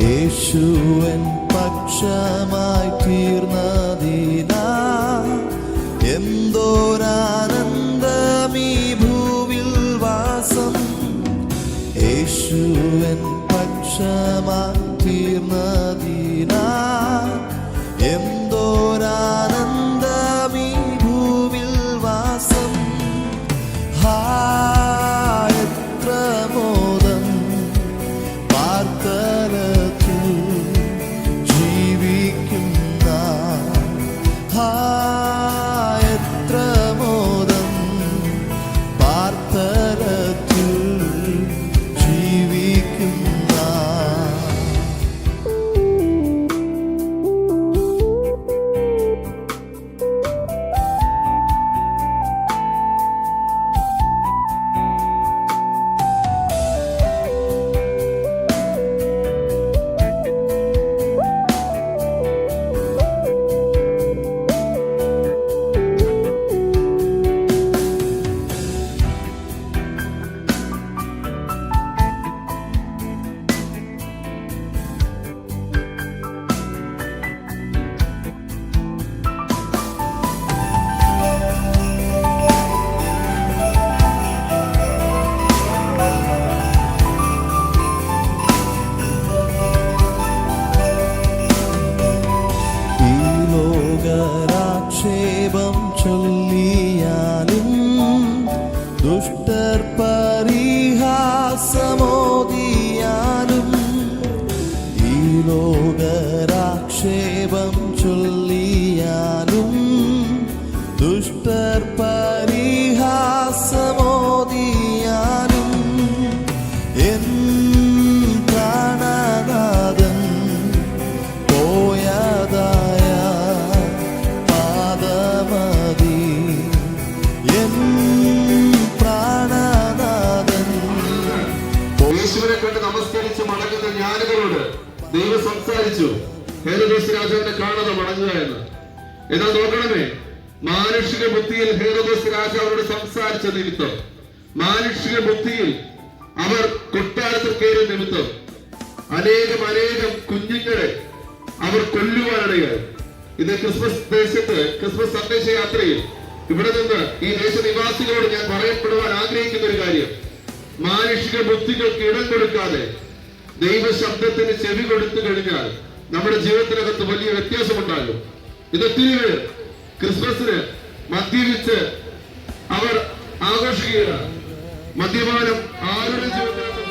യേശുവൻ പക്ഷമായി തീർന്നതിനാ എന്തോരാനന്ദമീ ഭൂവിൽ വാസം. യേശുവൻ പക്ഷമായി തീർന്നതിനാ എന്തോരാനന്ദമീ ഭൂവിൽ വാസം. എത്ര മോദം പാർത്തലത്തിൽ ജീവിക്കുന്ന, എത്ര മോദം പാർത്തലത്തിൽ ജീവിക്കുന്ന. ക്ഷേപം ചൊല്ലിയാലും ദുഷ്ടർ പരിഹാസമോദിയാലും, ഈ ലോകരാക്ഷേപം ചൊല്ലിയാലും ദുഷ്ടർ പരിഹാസമോദിയാലും, എൻ പ്രാണനാഥൻ പോയതായ യേശുവിനെ കണ്ട് നമസ്കരിച്ച് മടങ്ങുന്ന ജ്ഞാനികളോട് ദൈവം സംസാരിച്ചു, ഹേരോദേസ് രാജാവിനെ കാണാതെ മടങ്ങുക എന്ന്. എന്നാൽ നോക്കണമേ, മാനുഷിക ബുദ്ധിയിൽ ഹേരോദേസ് രാജാവിനോട് സംസാരിച്ച നിമിത്തം, മാനുഷിക ബുദ്ധിയിൽ അവർ കൊട്ടാരത്തിൽ കയറിയ നിമിത്തം അനേകം കുഞ്ഞുങ്ങളെ അവർ കൊല്ലുവാനിടയായി. ഇത് ക്രിസ്മസ് ദേശത്ത്, ക്രിസ്മസ് സന്ദേശ യാത്രയിൽ ഇവിടെ നിന്ന് ഈ ദേശനിവാസികളോട് ഞാൻ പറയപ്പെടുവാൻ ആഗ്രഹിക്കുന്ന ഒരു കാര്യം, മാനുഷിക ബുദ്ധികൾക്ക് ഇടം കൊടുക്കാതെ ദൈവശബ്ദത്തിന് ചെവി കൊടുത്തു കഴിഞ്ഞാൽ നമ്മുടെ ജീവിതത്തിനകത്ത് വലിയ വ്യത്യാസമുണ്ടാകും. ഇത് ഒത്തിരി പേർ ക്രിസ്മസിന് മദ്യപിച്ച് അവർ ആഘോഷിക്കുകയാണ്. മദ്യപാനം ആരുടെ ജീവിതത്തിനകത്ത്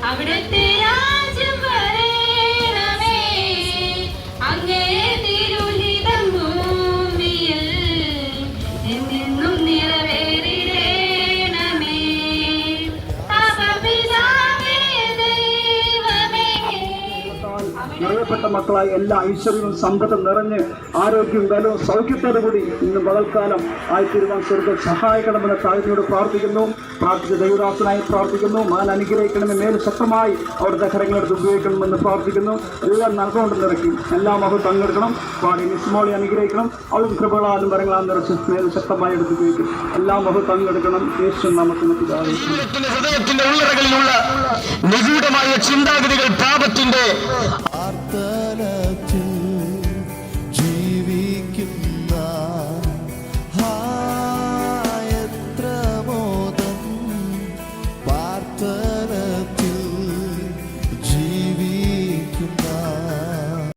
അവിടുത്തെ രാജ്യം വരേണമേ, അങ്ങേ തിരുഹിതം ഭൂമിയിൽ എന്നെന്നും നിറവേറിടേണമേ. പിതാവേ ദൈവമേ, നിറയപ്പെട്ട മക്കളായി എല്ലാ ഐശ്വര്യവും സമ്പത്തും നിറഞ്ഞ് ആരോഗ്യവും ബലവും സൗഖ്യത്തോടു കൂടി ഇന്ന് പകൽക്കാലം ആയിത്തീരുവാൻ സ്വർഗ്ഗം സഹായിക്കണമെന്ന് താഴ്ത്തിയോട് പ്രാർത്ഥിക്കുന്നു. പ്രാർത്ഥിച്ച ദൈവദാസനായി പ്രാർത്ഥിക്കുന്നു. മകൻ അനുഗ്രഹിക്കണമെന്ന് മേൽ ശക്തമായി അവിടുത്തെ കരങ്ങളെടുത്ത് ഉപയോഗിക്കണമെന്ന് പ്രാർത്ഥിക്കുന്നു. എല്ലാം നൽകൊണ്ട് നിറയ്ക്കും. എല്ലാ മഹത്വം പങ്കെടുക്കണം. പാടി മിസ്മോളി അനുഗ്രഹിക്കണം. അവളും കൃപകളാലും വരങ്ങളാലും നിറച്ച് മേൽ ശക്തമായി എടുത്ത് ഉപയോഗിക്കും. എല്ലാ മഹത്വം പങ്കെടുക്കണം. യേശു നാമത്തിൽ ഹൃദയത്തിന്റെ ഉള്ളറകളിലുള്ള നിഗൂഢമായ ചിന്താഗതികൾ, പാപത്തിന്റെ